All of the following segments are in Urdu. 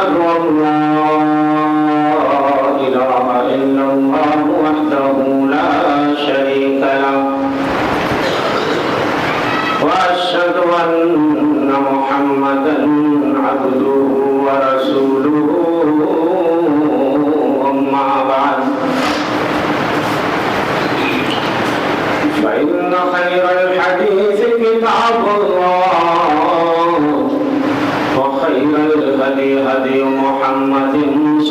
أشهد أن لا إله إلا الله وحده لا شريك له وأشهد أن محمدا عبده ورسوله أما بعد فإن خير الحديث كتاب الله وخير الهدي هدي محمد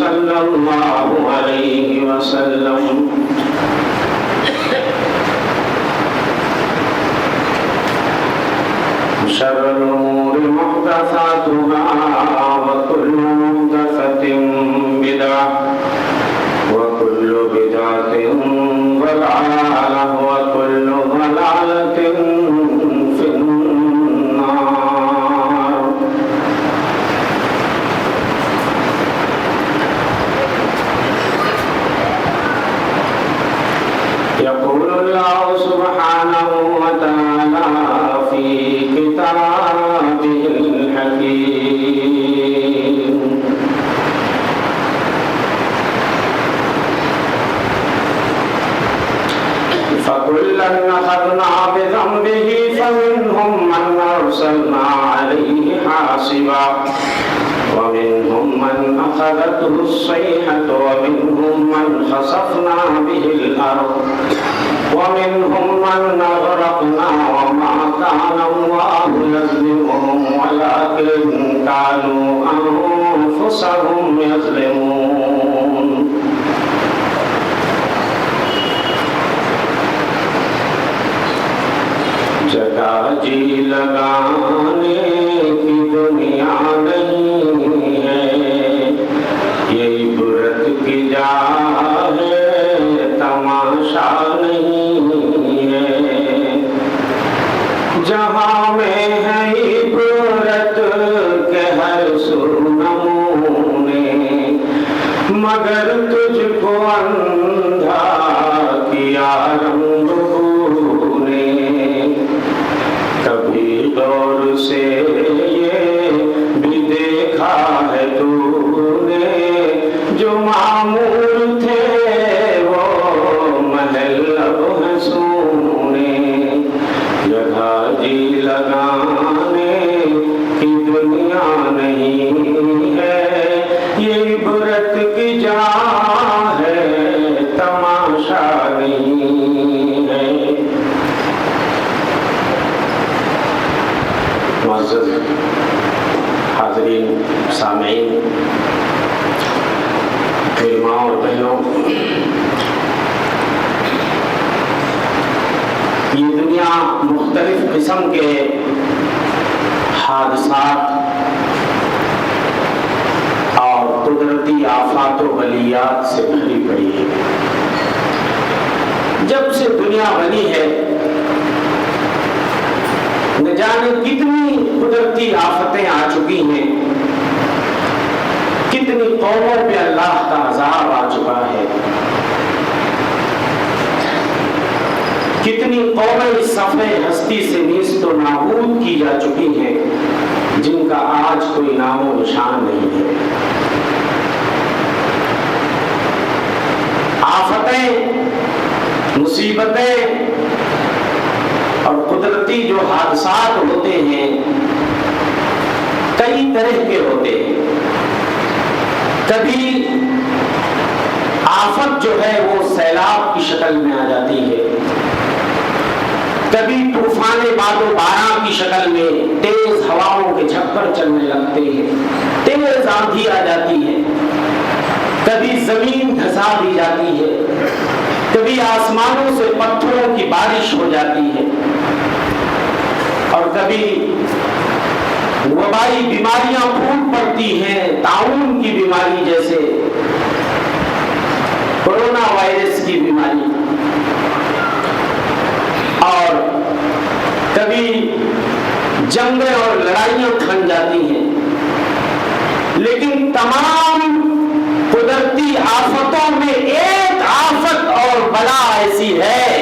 صلى الله عليه وسلم شر الأمور محدثاتها وكل محدثة بدعة وكل بدعة ضلالة وكل ضلالة في النار. يقول الله سبحانه وتعالى في كتابه الحكيم فكلا أخذنا بذنبه فمنهم من أرسلنا عليه حاصبا ومنهم من أخذته الصيحة ومنهم من خسفنا به الأرض ومنهم من أغرقنا وما كان الله يظلمهم ولكن كانوا أنفسهم يظلمون. جگہ جی لگانے کی دنیا نہیں ہے یہ عبرت کی جا ہے تماشا نہیں ہے جہاں میں ہے عبرت کے ہر سو نمونے مگر تجھ کو اندھا کیا رنگ کبھی دور سے یہ بھی دیکھا ہے تو نے جو معمور تھے وہ محل اب ہیں سونے جگہ جی لگانے کی دنیا نہیں ہے یہ عبرت کی جا ہے تماشا نہیں ہے. معزز حاضرین سامعین میری ماں اور بہنوں، یہ دنیا مختلف قسم کے حادثات اور قدرتی آفات و بلیات سے بھری پڑی ہے. جب سے دنیا بنی ہے نہ جانے کتنی قدرتی آفتیں آ چکی ہیں، کتنی قوموں پہ اللہ کا عذاب آ چکا ہے، کتنی قومیں اس صفحے ہستی سے نیست و نابود کی جا چکی ہیں جن کا آج کوئی نام و نشان نہیں ہے. آفتیں، مصیبتیں اور قدرتی جو حادثات ہوتے ہیں کئی طرح کے ہوتے ہیں. کبھی آفت جو ہے وہ سیلاب کی شکل میں آ جاتی ہے، کبھی طوفان باد و باران کی شکل میں تیز ہواؤں کے جھکڑ چلنے لگتے ہیں، تیز آندھی آ جاتی ہے، کبھی زمین دھسا دی جاتی ہے، کبھی آسمانوں سے پتھروں کی بارش ہو جاتی ہے، اور کبھی وبائی بیماریاں پھوٹ پڑتی ہیں، طاعون کی بیماری جیسے کورونا وائرس کی بیماری، اور کبھی جنگیں اور لڑائیاں کھن جاتی ہیں. لیکن تمام قدرتی آفتوں میں ایک آفت اور بلا ایسی ہے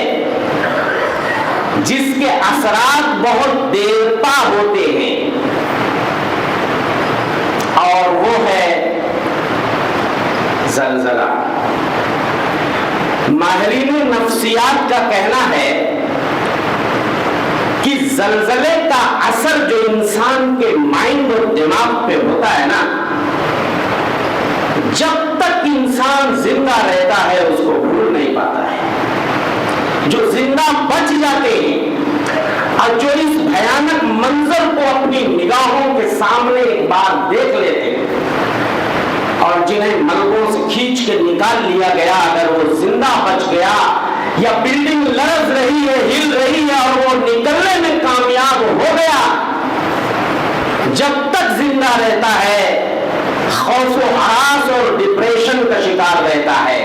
جس کے اثرات بہت دیر پا ہوتے ہیں، اور وہ ہے زلزلہ. ماہرین نفسیات کا کہنا ہے کہ زلزلے کا اثر جو انسان کے مائنڈ اور دماغ پہ ہوتا ہے نا، جب تک انسان زندہ رہتا ہے اس کو بھول نہیں پاتا ہے. جو زندہ بچ جاتے ہیں اور جو اس بھیانک منظر کو اپنی نگاہوں کے سامنے ایک بار دیکھ لیتے ہیں اور جنہیں ملبوں سے کھینچ کے نکال لیا گیا، اگر وہ زندہ بچ گیا یا بلڈنگ لرز رہی ہے، ہل رہی ہے اور وہ نکلنے میں کامیاب ہو گیا، جب تک زندہ رہتا ہے خوف و ہراس اور ڈپریشن کا شکار رہتا ہے،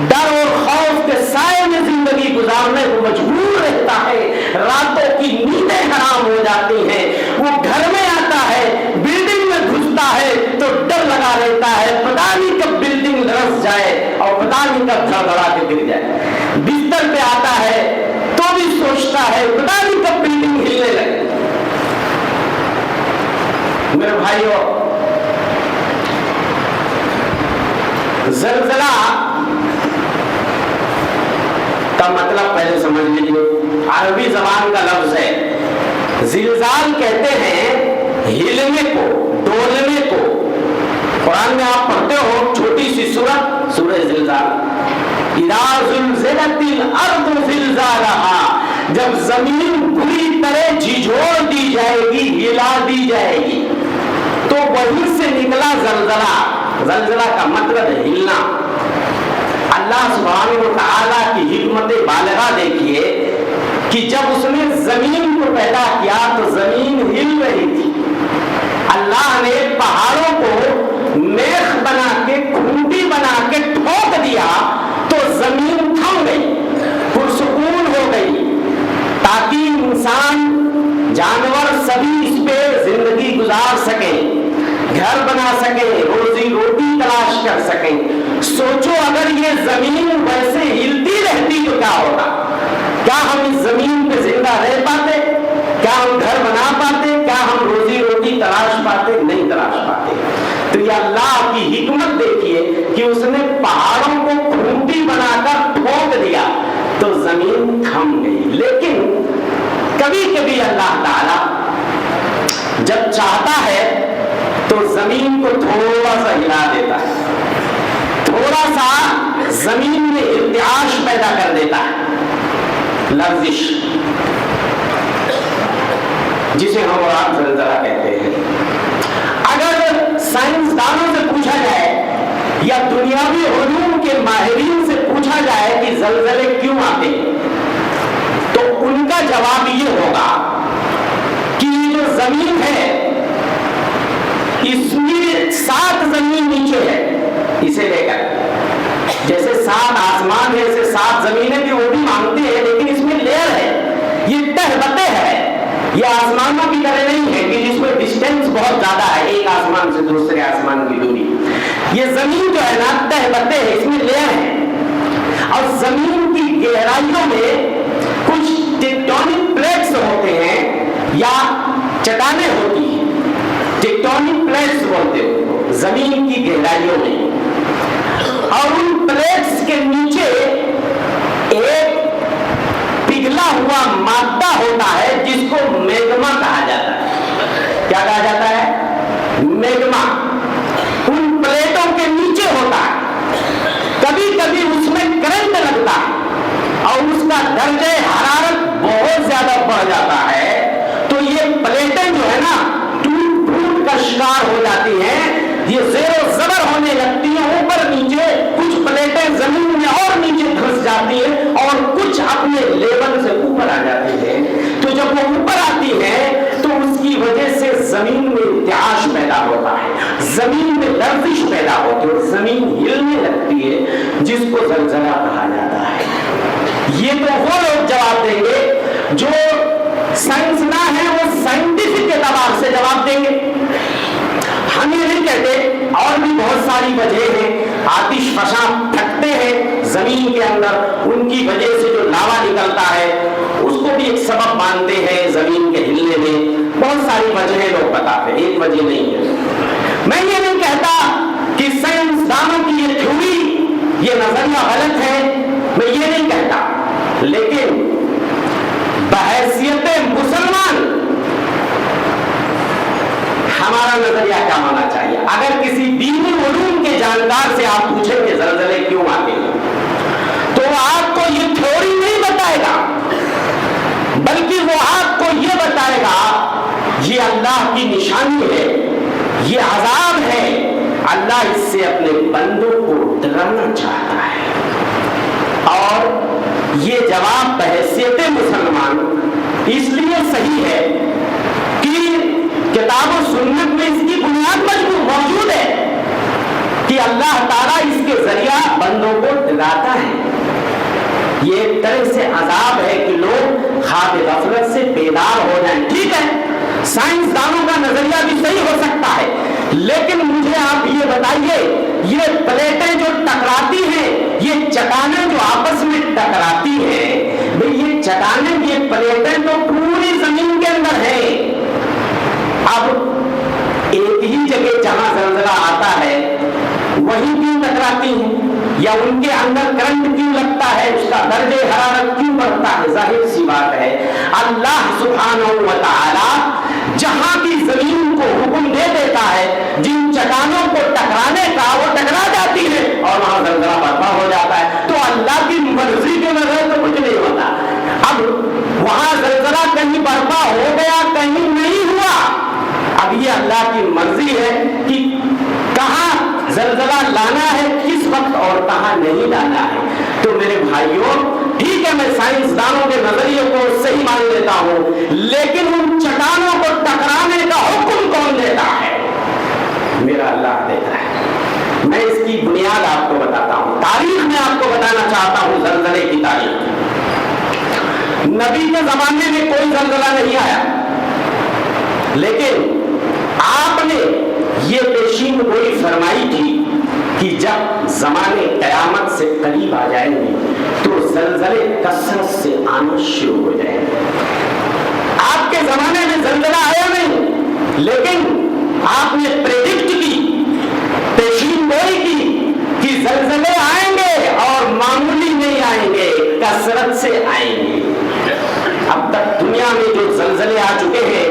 ڈر اور خوف کے سائے میں زندگی گزارنے کو مجبور رہتا ہے، راتوں کی نیندیں حرام ہو جاتی ہیں، وہ گھر میں آتا ہے، بلڈنگ میں گھستا ہے تو ڈر لگا رہتا ہے پتہ نہیں کب بلڈنگ لرز جائے اور پتہ نہیں کب دھڑدھڑا کے گر جائے. بستر پہ آتا ہے تو بھی سوچتا ہے پتہ نہیں کب بلڈنگ ہلنے لگے. میرے بھائیوں، زلزلہ کا مطلب پہلے سمجھ لیجیے. عربی زبان کا لفظ ہے. زلزال کہتے ہیں ہلنے کو، ڈولنے کو. قرآن میں آپ پڑھتے ہو چھوٹی سی سورت، سورہ زلزال. اذا زلزلت الارض زلزالها، جب زمین بری طرح جھنجھوڑ دی جائے گی، ہلا دی جائے گی، تو وہیں سے نکلا زلزلہ. زلزلہ کا مطلب ہے ہلنا. اللہ سبحانہ و تعالیٰ کی حکمت بالغہ دیکھیے کہ جب اس نے زمین کو پیدا کیا تو زمین ہل رہی تھی. اللہ نے پہاڑوں کو میخ بنا کے، کھونٹی بنا کے ٹھوک دیا تو زمین تھم گئی، پرسکون ہو گئی، تاکہ انسان، جانور سبھی اس پہ زندگی گزار سکیں، گھر بنا سکیں، روزی روٹی تلاش کر سکیں. سوچو اگر یہ زمین ویسے ہلتی رہتی تو کیا ہوتا؟ کیا ہم اس زمین پہ زندہ رہ پاتے؟ کیا ہم گھر بنا پاتے؟ کیا ہم روزی روٹی تلاش پاتے؟ نہیں تلاش پاتے. تو یہ اللہ کی حکمت دیکھیے کہ اس نے پہاڑوں کو کھونٹی بنا کر ٹھوک دیا تو زمین تھم گئی. لیکن کبھی کبھی اللہ تعالی جب چاہتا ہے تو زمین کو تھوڑا سا ہلا دیتا ہے، تھوڑا سا زمین میں ارتعاش پیدا کر دیتا ہے، لرزش، جسے ہم اور آپ زلزلہ کہتے ہیں. اگر سائنسدانوں سے پوچھا جائے یا دنیاوی علوم کے ماہرین سے پوچھا جائے کہ زلزلے کیوں آتے ہیں تو ان کا جواب یہ ہوگا کہ یہ جو زمین ہے اس میں 7 زمین نیچے ہے، اسے لے کر جیسے 7 آسمان ہے ایسے 7 زمینیں بھی وہ بھی مانگتے ہیں، لیکن اس میں لیئر ہے، یہ تہ بتہ ہے. یہ آسمانوں کی طرح نہیں ہے کہ جس میں ڈسٹینس بہت زیادہ ہے ایک آسمان سے دوسرے آسمان کی دوری. یہ زمین جو ہے نا تہ بتہ ہے، اس میں لیئر ہے. اور زمین کی گہرائیوں میں کچھ ٹیکٹونک پلیٹس ہوتے ہیں یا چٹانیں ہوتی ہیں، ٹیکٹونک پلیٹس بولتے ہیں زمین کی گہرائیوں میں. اور ان پلیٹس کے نیچے ایک پگھلا ہوا مادہ ہوتا ہے جس کو میگما کہا جاتا ہے. کیا کہا جاتا ہے؟ میگما. ان پلیٹوں کے نیچے ہوتا ہے. کبھی کبھی اس میں کرنٹ لگتا ہے اور اس کا درجہ حرارت بہت زیادہ بڑھ جاتا ہے تو یہ پلیٹیں جو ہے نا ٹوٹ پھوٹ کا شکار ہو جاتی ہیں، یہ زیر و زبر ہونے لگتی ہیں، اوپر نیچے. کچھ پلیٹیں زمین میں اور نیچے دھس جاتی ہیں اور کچھ اپنے لیول سے اوپر آ جاتی ہیں. تو جب وہ اوپر آتی ہے تو اس کی وجہ سے زمین میں ارتعاش پیدا ہوتا ہے، زمین میں لرزش پیدا ہوتی ہے، زمین ہلنے لگتی ہے، جس کو زلزلہ کہا جاتا ہے. یہ تو وہ لوگ جواب دیں گے جو سائنس نہ ہے، وہ سائنٹیفک اعتبار سے جواب دیں گے. ہم یہ نہیں کہتے، اور بھی بہت ساری وجہ ہیں. آتش فشاں پھٹتے ہیں زمین کے اندر، ان کی وجہ سے جو لاوا نکلتا ہے اس کو بھی ایک سبب مانتے ہیں زمین کے ہلنے میں. بہت ساری وجہیں لوگ بتاتے ہیں، ایک وجہ نہیں ہے. میں یہ نہیں کہتا کہ سائنسدانوں کی یہ نظریہ غلط ہے میں یہ نہیں کہتا، لیکن بحیثیت مسلمان ہمارا نظریہ کیا ہونا چاہیے؟ اگر کسی دینی علوم کے جانکار سے آپ پوچھیں کہ زلزلے کیوں آتے ہیں تو وہ آپ کو یہ تھیوری نہیں بتائے گا، بلکہ وہ آپ کو یہ بتائے گا یہ اللہ کی نشانی ہے، یہ عذاب ہے، اللہ اس سے اپنے بندوں کو ڈرانا چاہتا ہے۔ اور یہ جواب بحیثیت مسلمان اس لیے صحیح ہے کہ کتاب و سنت میں اس کی بنیاد موجود ہے کہ اللہ تعالیٰ اس کے ذریعہ بندوں کو ڈراتا ہے۔ یہ ایک طرح سے عذاب ہے کہ لوگ خواب غفلت سے بیدار ہو جائیں۔ ٹھیک ہے، سائنسدانوں کا نظریہ بھی صحیح ہو سکتا ہے، لیکن مجھے آپ یہ بتائیے یہ پلیٹیں جو ٹکراتی ہیں، یہ چٹانیں جو آپس میں ٹکراتی ہیں، بھئی یہ چٹانیں یہ پلیٹیں تو پوری زمین کے اندر ہیں، اب ایک ہی جگہ جہاں زلزلہ آتا ہے وہیں کیوں ٹکراتی ہیں، یا ان کے اندر کرنٹ کیوں لگتا ہے، اس کا درجہ حرارت کیوں بڑھتا ہے؟ ظاہر سی بات ہے اللہ سبحانہ و تعالی جہاں کی زمین کو حکم دے دیتا ہے جن چٹانوں کو ٹکرانے کا وہ ٹکرا جاتی ہے اور وہاں زلزلہ برپا ہو جاتا ہے۔ تو اللہ کی مرضی کے بغیر تو کچھ نہیں ہوتا۔ اب وہاں زلزلہ کہیں برپا ہو گیا کہیں نہیں ہوا، اب یہ اللہ کی مرضی ہے کہ کہاں زلزلہ لانا ہے، کس وقت اور کہاں نہیں لانا ہے۔ تو میرے بھائیوں ٹھیک ہے میں سائنسدانوں کے نظریے کو صحیح مان لیتا ہوں، لیکن ان چٹانوں کو ٹکرانے کا حکم کون دیتا ہے؟ میرا اللہ دیتا ہے۔ میں اس کی بنیاد آپ کو بتاتا ہوں، تاریخ میں آپ کو بتانا چاہتا ہوں زلزلے کی تاریخ۔ نبی کے زمانے میں کوئی زلزلہ نہیں آیا، لیکن آپ نے یہ پیشین گوئی فرمائی تھی کہ جب زمانے قیامت سے قریب آ جائیں گے تو زلزلے کثرت سے آنا شروع ہو جائیں گے۔ آپ کے زمانے میں زلزلہ آیا نہیں، لیکن آپ نے پریڈکٹ کی، پیشین گوئی کی کہ زلزلے آئیں گے اور معمولی نہیں آئیں گے، کثرت سے آئیں گے۔ اب تک دنیا میں جو زلزلے آ چکے ہیں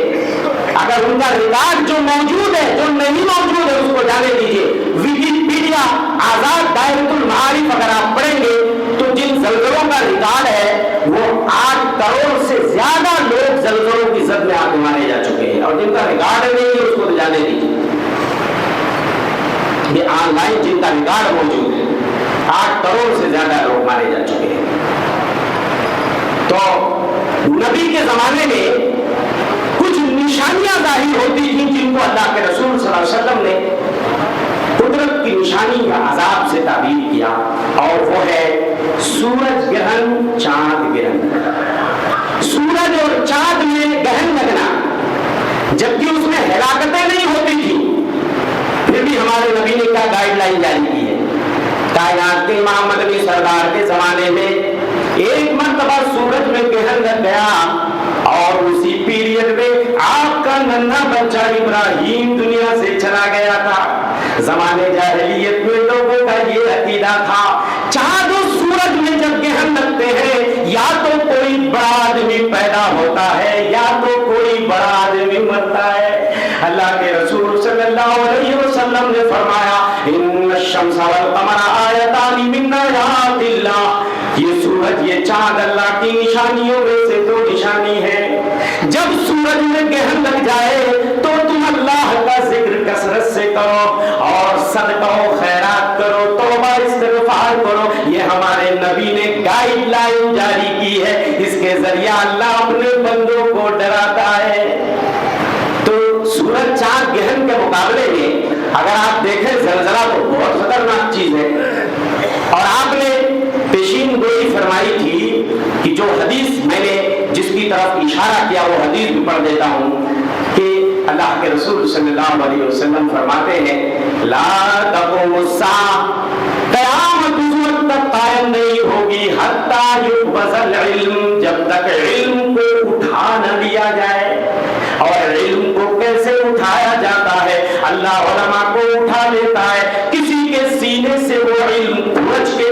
اگر ان کا ریکارڈ جو موجود ہے جو نہیں موجود ہے اس کو جانے دیجیے، ویکیپیڈیا آزاد دائرۃ المعارف اگر آپ پڑھیں گے تو جن زلزلوں کا ریکارڈ ہے وہ 8 کروڑ سے زیادہ لوگ زلزلوں کی زد میں آ کے مارے جا چکے ہیں، اور جن کا ریکارڈ نہیں ہے اس کو تو جانے دیجیے۔ یہ آن لائن جن کا ریکارڈ موجود ہے 8 کروڑ سے زیادہ لوگ مارے جا چکے ہیں۔ تو نبی کے زمانے میں کچھ نشانیاں ظاہر ہوتی تھیں جن کو اللہ کے رسول صلی اللہ علیہ وسلم نے قدرت کی نشانی یا عذاب سے تعبیر کیا، اور وہ ہے سورج گرہن، چاند گرہن۔ سورج اور چاند میں گرہن لگنا، جبکہ اس میں ہلاکتیں نہیں ہوتی تھیں، پھر بھی ہمارے نبی نے کیا گائیڈ لائن جاری کی ہے؟ کائنات کے امام مدنی سرکار کے زمانے میں ایک مرتبہ سورج میں گرہن لگ گیا، اور اسی پیریڈ میں آپ کا ننھا بچہ ابراہیم دنیا سے چلا گیا تھا۔ زمانے جاہلیت میں لوگوں کا یہ عقیدہ تھا چاند و سورج میں جب گرہن لگتے ہیں یا تو کوئی بڑا آدمی پیدا ہوتا ہے یا تو کوئی بڑا آدمی مرتا ہے۔ اللہ کے رسول صلی اللہ علیہ وسلم نے فرمایا ان الشمس والقمر آیتان من آیات اللہ، یہ سورج یہ چاند اللہ کی نشانیوں میں سے 2 نشانی ہے۔ جب سورج میں گرہن لگ جائے تو تم اللہ کا ذکر کثرت سے کرو اور صدقہ و خیرات کرو، توبہ استغفار کرو۔ یہ ہمارے نبی نے گائیڈ لائن جاری کی ہے، اس کے ذریعہ اللہ اپنے بندوں کو ڈراتا ہے۔ تو سورج چاند گرہن کے مقابلے میں اگر آپ دیکھیں زلزلہ تو بہت خطرناک چیز ہے، اور آپ نے پیشین گوئی فرمائی تھی کہ جو حدیث میں نے جس کی طرف اشارہ کیا وہ حدیث بھی پڑھ دیتا ہوں کہ اللہ کے رسول صلی اللہ علیہ وسلم فرماتے ہیں لا تقوم الساعہ، قیامت اس وقت تک قائم نہیں ہوگی حتی یقبض العلم، جب تک علم کو اٹھا نہ لیا جائے۔ اور علم کو کیسے اٹھایا جاتا ہے؟ اللہ علماء کو اٹھا لیتا ہے، کسی کے سینے سے وہ علم اٹھ کے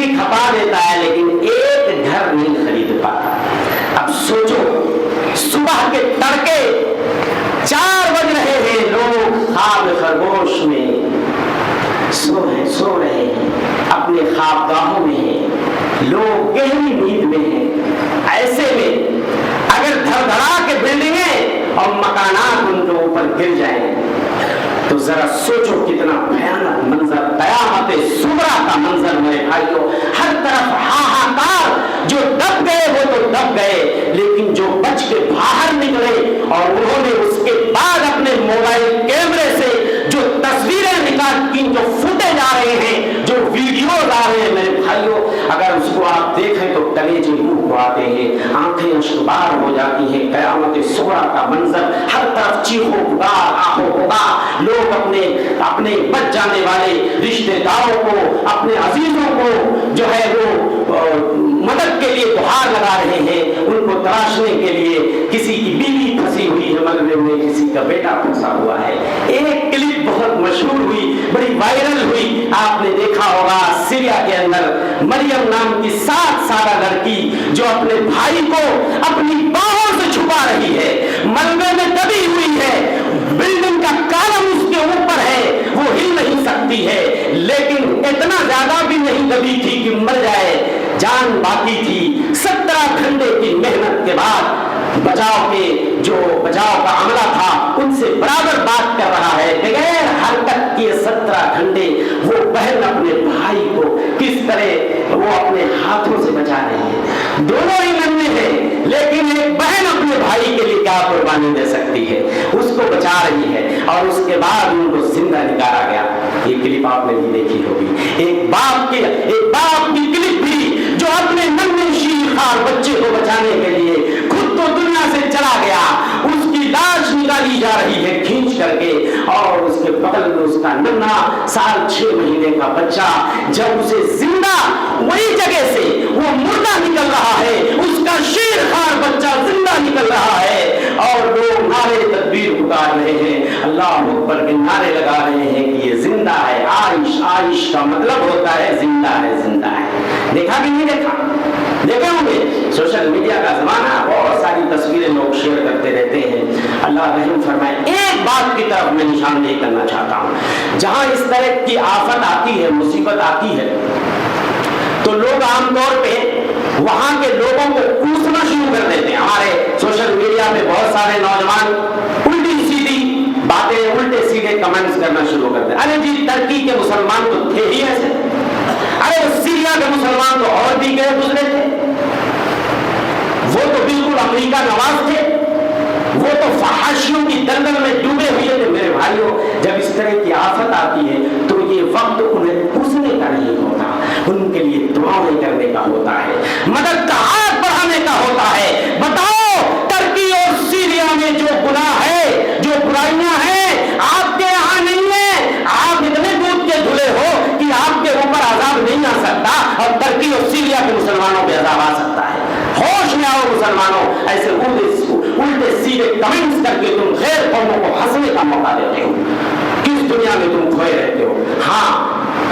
زندگی کھپا دیتا ہے لیکن ایک گھر نہیں خرید پاتا. اب سوچو صبح کے تڑکے 4 بج رہے ہیں, لوگ خواب خرگوش میں سو رہے ہیں, اپنے خوابگاہوں میں ہیں, لوگ گہری نیند میں ہیں. ایسے میں اگر دھڑ دھڑا کے بلڈنگیں اور مکانات ان کے اوپر گر جائیں تو ذرا سوچو کتنا بھیانک منظر, قیامت صغریٰ کا منظر میرے بھائیوں. ہر طرف ہاہاکار, جو دب گئے وہ تو دب گئے, لیکن جو بچ کے باہر نکلے اور انہوں نے اس کے بعد اپنے موبائل کیمرے سے جو تصویریں نکال کی, جو فوٹیج آ رہے ہیں, جو ویڈیوز آ رہے ہیں میرے بھائیوں, اگر اس کو آپ دیکھیں تو کلیجے منہ کو آتے ہیں, آنکھیں اشکبار ہو جاتی ہیں. قیامت صغریٰ کا منظر, ہر طرف چیخو پکار, آہو پکار, لوگ اپنے بچ جانے والے رشتے داروں کو, اپنے عزیزوں کو جو ہے وہ مدد کے لیے گہار لگا رہے ہیں, ان کو تراشنے کے لیے. کسی کی بیوی پھنسی ہوئی ہے ملبے میں, کسی کا بیٹا پھنسا ہوا ہے. ایک کلپ بہت مشہور ہوئی, بڑی وائرل ہوئی, آپ نے دیکھا ہوگا. سیریا کے اندر مریم نام کی 7 سالہ لڑکی جو اپنے بھائی کو اپنی باہوں سے چھپا رہی ہے, ملبے میں دبی ہوئی ہے, بلڈنگ کا کالم اس کے اوپر ہے, وہ ہل نہیں سکتی ہے, لیکن اتنا زیادہ بھی نہیں دبی تھی کہ مر جائے, جان باقی تھی. 17 گھنٹے کی محنت کے بعد بچاؤ کا عملہ تھا ان سے برابر بات کر رہا ہے. بغیر حرکت کیے 17 گھنٹے وہ بہن اپنے بھائی کو کس طرح وہ اپنے ہاتھوں سے بچا رہی ہے. دونوں ہی ننھے ہیں, لیکن ایک بہن اپنے بھائی کے لیے کیا قربانی دے سکتی ہے, اس کو بچا رہی ہے. اور اس کے بعد ان کو زندہ نکالا گیا. یہ کلپ آپ نے بھی دیکھی ہوگی. ایک باپ کی کلپ بھی جو اپنے ننھے شیرخوار بچے کو بچانے کے لیے خود تو دنیا سے چلا گیا, اس کی لاش نکالی جا رہی ہے کھینچ کر کے, اور اس کے بغل میں اس کا ننھا 6 سال 6 مہینے کا بچہ, جب اسے زندہ وہی جگہ سے وہ مردہ نکل رہا ہے, اس کا شیرخوار بچہ زندہ نکل رہا ہے, اور لوگ نعرے تکبیر پکار رہے ہیں, اللہ اکبر کے نعرے لگا رہے ہیں کہ یہ زندہ ہے. عائش کا مطلب ہوتا ہے زندہ ہے, زندہ ہے. دیکھا بھی نہیں دیکھا, دیکھے ہوں گے. سوشل میڈیا کا زمانہ, بہت ساری تصویریں لوگ شیئر کرتے رہتے ہیں. اللہ رحم فرمائے. ایک بات کی طرف میں نشاندہی کرنا چاہتا ہوں, جہاں اس طرح کی آفت آتی ہے, مصیبت آتی ہے, تو لوگ عام طور پہ وہاں کے لوگوں کو کوسنا شروع کر دیتے ہیں. ہمارے سوشل میڈیا پہ بہت سارے نوجوان الٹی سیدھی باتیں, الٹے سیدھے کمنٹس کرنا شروع کرتے ہیں. ارے جی ترکی کے مسلمان تو تھے ہی ایسے, ارے سیریا کے مسلمان تو اور بھی گئے گزرے تھے, وہ تو بالکل امریکہ نواز تھے, وہ تو فحاشیوں کی دلدل میں ڈوبے ہوئے تھے. میرے بھائیوں, جب اس طرح کی آفت آتی ہے تو یہ وقت انہیں پوچھنے کا نہیں ہوتا, ان کے لیے دعائیں کرنے کا ہوتا ہے, مدد کا ہاتھ بڑھانے کا ہوتا ہے. بتاؤ ترکی اور سیریا میں جو گناہ ہے, جو برائیاں ہیں, آپ کے یہاں نہیں ہے. آپ اتنے دودھ کے دھلے ہو کہ آپ کے اوپر عذاب نہیں آ سکتا, اور ترکی اور سیریا کے مسلمانوں پہ عذاب آ سکتا ہے. ہوش میں آؤ مسلمانوں, ایسے الٹے سیدھے کمنٹس کر کے تم غیر قوموں کو ہنسنے کا موقع دیتے ہو. کس دنیا میں تم کھوئے رہتے ہو. ہاں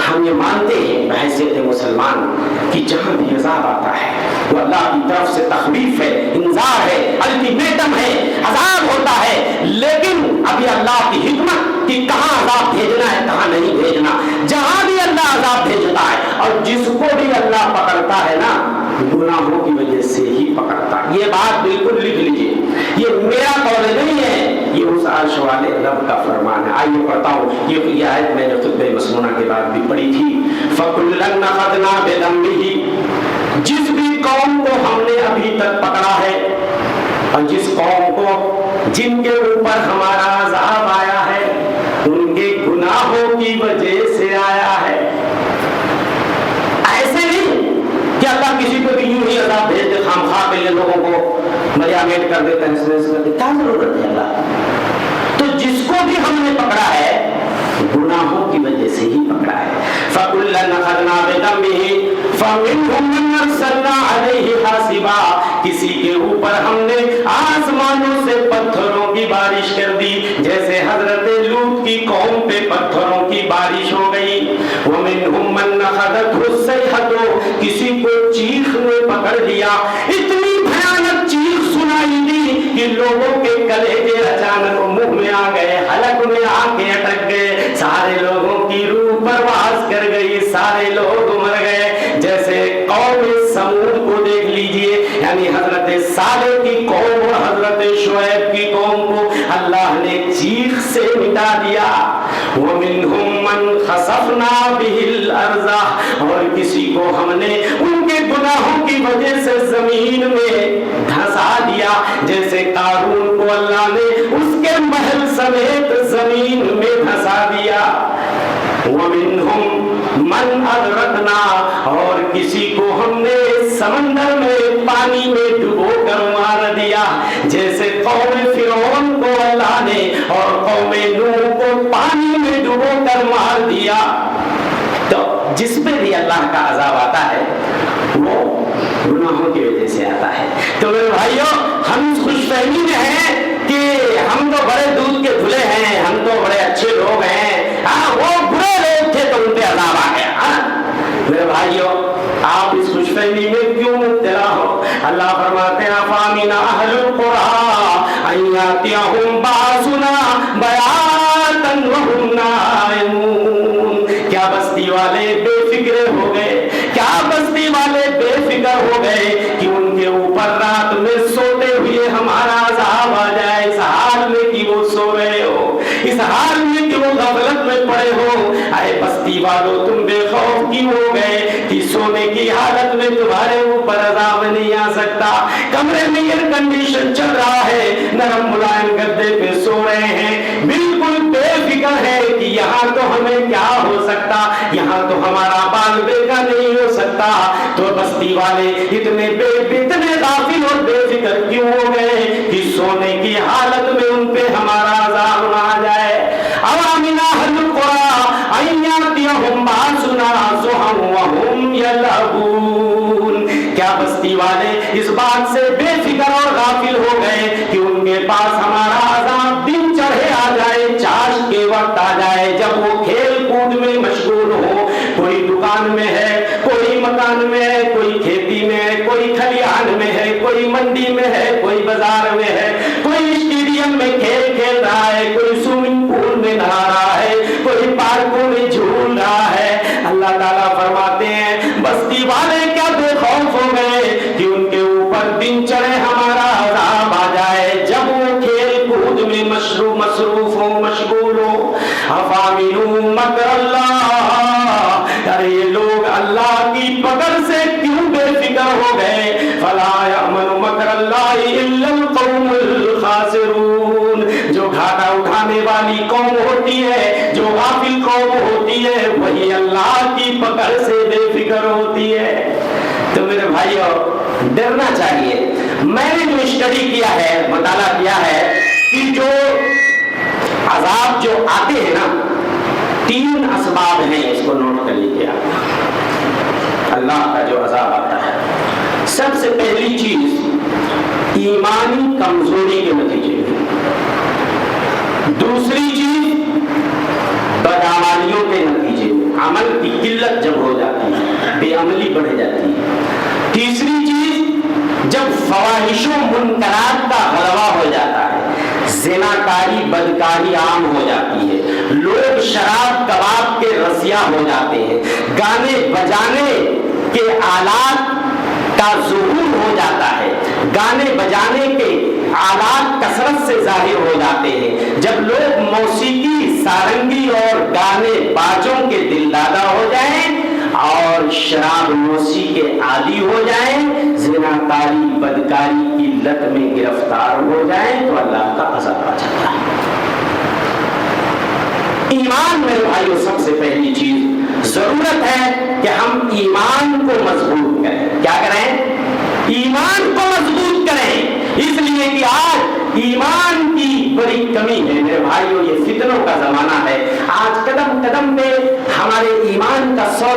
ہم یہ مانتے ہیں بحیثیت مسلمان کہ جہاں بھی عذاب آتا ہے وہ اللہ کی طرف سے تخویف ہے, انذار ہے, الٹیمیٹم ہے, عذاب ہوتا ہے. لیکن ابھی اللہ کی حکمت کہ کہاں عذاب بھیجنا ہے, کہاں نہیں بھیجنا. جہاں بھی اللہ عذاب بھیجتا ہے, اور جس کو بھی اللہ پکڑتا ہے نا, گناہوں کی وجہ سے ہی پکڑتا. یہ بات بالکل لکھ لیجیے, یہ میرا قول نہیں ہے, یہ اس عرش والے رب کا فرمان ہے. آئیے پڑھتا ہوں یہ آیت میں نے خطبہ مسنونہ کے بعد بھی پڑھی تھی. فَكُلًّا أَخَذْنَا بِذَنبِهِ, جس بھی قوم کو ہم نے ابھی تک پکڑا ہے, اور جس قوم کو جن کے اوپر ہمارا عذاب آیا ہے, ان کے گناہوں کی وجہ سے آیا ہے. ایسے نہیں کہ اللہ کسی کو بھی یوں ہی عذاب بھیج دے خام خواہ کے لیے لوگوں کو مریامیٹ کر دیتا ہے. اس میں کیا ضرورت ہے اللہ؟ تو جس کو بھی ہم نے پکڑا ہے گناہوں کی وجہ سے ہی پکڑا ہے. فَكُلًّا أَخَذْنَا بِذَنبِهِ فَمِنْهُم مَّنْ أَرْسَلْنَا عَلَيْهِ حَاصِبًا, کسی کے اوپر ہم نے آسمانوں سے پتھروں کی بارش کر دی, جیسے حضرت لوط کی قوم پہ پتھروں کی بارش ہو گئی. وَمِنْهُم من اخذته الصیحة کسی کو چیخ نے پکڑ لیا، اتنی بھیانک چیخ سنائی دی کہ لوگوں کے کلیجے اچانک منہ میں آ گئے، حلق میں آ کے اٹک گئے، سارے لوگوں کی روح پرواز کر گئی، سارے لوگ مر گئے۔ جیسے قوم سمود کو دیکھ لیجئے، یعنی حضرت صالح کی قوم اور حضرت شعیب کی قوم کو اللہ نے چیخ سے مٹا دیا۔ وَمِنْهُمْ مَنْ خَسَفْنَا بِهِ الْأَرْضَ اور کسی کو ہم نے ان کے گناہوں کی وجہ سے زمین میں دھسا دیا، جیسے قارون کو اللہ نے اس کے محل سمیت زمین میں دھسا دیا۔ وَمِنْهُمْ مَنْ أَغْرَقْنَا اور کسی کو ہم نے سمندر میں پانی میں ڈبو کر مار دیا، جیسے قوم فرعون کو اللہ نے اور قوم نوح کو پانی میں ڈبو کر مار دیا۔ تو جس پہ بھی اللہ کا عذاب آتا ہے وہ گناہوں کی وجہ سے آتا ہے۔ تو میرے بھائیوں، ہم اس خوش فہمی میں ہیں کہ ہم تو بڑے دودھ کے دھلے ہیں، ہم تو بڑے اچھے لوگ ہیں، ہاں وہ برے لوگ تھے تو ان پہ عذاب آ گیا۔ میرے بھائیوں، آپ اس خوش فہمی میں کیوں مبتلا ہو؟ اللہ فرماتے ہیں فَأَمِنَ أَهْلُ الْقُرَىٰ أَن يَأْتِيَهُمْ بَأْسُنَا بَيَاتًا وَهُمْ نَائِمُونَ کیا بستی والے بے فکر ہو گئے؟ کیا بستی والے بے فکر ہو گئے کہ ان کے اوپر رات میں سوتے ہوئے ہمارا عذاب آ جائے، اس حال میں کہ وہ سو رہے ہو، اس حال میں کہ وہ غفلت میں پڑے ہو؟ اے بستی والوں، تم بے خوف کیوں ہو گئے کہ سونے کی حالت میں تمہارے اوپر عذاب نہیں آ سکتا؟ کمرے میں ایئر کنڈیشن چل رہا ہے، نرم ملائم گدے پہ سو رہے ہیں، بالکل بے فکر ہے کہ یہاں تو ہمیں کیا ہو سکتا، یہاں تو ہمارا بال بیٹا نہیں ہو سکتا۔ تو بستی والے اتنے غافل اور بے فکر کیوں ہو گئے کہ سونے کی حالت میں ان پہ ہمارا عذاب نہ آ جائے؟ أَوَامِنَ أَهْلُ الْقُرَىٰ أَن يَأْتِيَهُمْ بَأْسُنَا ضُحًى وَهُمْ يَلْعَبُونَ کیا بستی والے اس بات سے بے فکر اور غافل ہو گئے کہ ان کے پاس ہمارا عذاب دن چڑھے آ جائے، چاش کے وقت آ جائے، جب وہ کھیل کود میں مشغول ہو، کوئی دکان میں ہے، کوئی مکان میں ہے، کوئی کھیتی میں ہے، کوئی کھلیان میں ہے، کوئی منڈی میں ہے، کوئی بازار میں ہے، کوئی اسٹیڈیم میں کھیل کھیل رہا ہے، کوئی سوئمنگ پول میں نہا رہا ہے، کوئی پارکوں میں جھول رہا ہے۔ اللہ تعالیٰ فرماتے ہیں بستی والے کیا بے خوف ہو گئے کہ ان کے اوپر دن چڑھے ہمارا عذاب آ جائے، جب وہ کھیل کود میں مصروف ہو، مشغول ہو۔ أَفَأَمِنُوا مَكْرَ اللَّهِ ارے یہ لوگ اللہ کی پکڑ سے کیوں بے فکر ہو گئے؟ فَلَا يَأْمَنُ مَكْرَ اللَّهِ إِلَّا الْقَوْمُ الْخَاسِرُونَ جو گھاٹا اٹھانے والی قوم ہوتی ہے، جو غافل قوم ہوتی ہے، وہی اللہ کی پکڑ سے بے فکر ہوتی ہے۔ تو میرے بھائیوں، ڈرنا چاہیے۔ میں نے جو اسٹڈی کیا ہے، مطالعہ کیا ہے کہ جو عذاب جو آتے ہیں نا، 3 اسباب ہیں، اس کو نوٹ کر لیجیے آپ۔ اللہ کا جو عذاب آتا ہے، سب سے پہلی چیز ایمانی کمزوری کے نتیجے میں، دوسری چیز بدعمالیوں کے نتیجے میں، عمل کی قلت جب ہو جاتی ہے، بے عملی بڑھ جاتی ہے، تیسری چیز جب فواحش و منکرات کا غلبہ ہو جاتا ہے، زناکاری بدکاری عام ہو جاتی ہے، لوگ شراب کباب کے رسیا ہو جاتے ہیں، گانے بجانے کے آلات کا ظہور ہو جاتا ہے، گانے بجانے کے آلات کثرت سے ظاہر ہو جاتے ہیں، جب لوگ موسیقی، سارنگی اور گانے باجوں کے دلدادہ ہو جائیں اور شراب نوشی کے عادی ہو جائیں، زناکاری بدکاری کی لت میں گرفتار ہو جائیں، تو اللہ کا عذاب آ جاتا ہے۔ ایمان میرے بھائیوں، سب سے پہلی چیز ضرورت ہے کہ ہم ایمان کو مضبوط کریں۔ کیا کریں؟ ایمان کو مضبوط کریں، اس لیے کہ آج ایمان کی بڑی کمی ہے میرے بھائیوں، یہ فتنوں کا زمانہ ہے، آج قدم قدم پہ ہمارے ایمان کا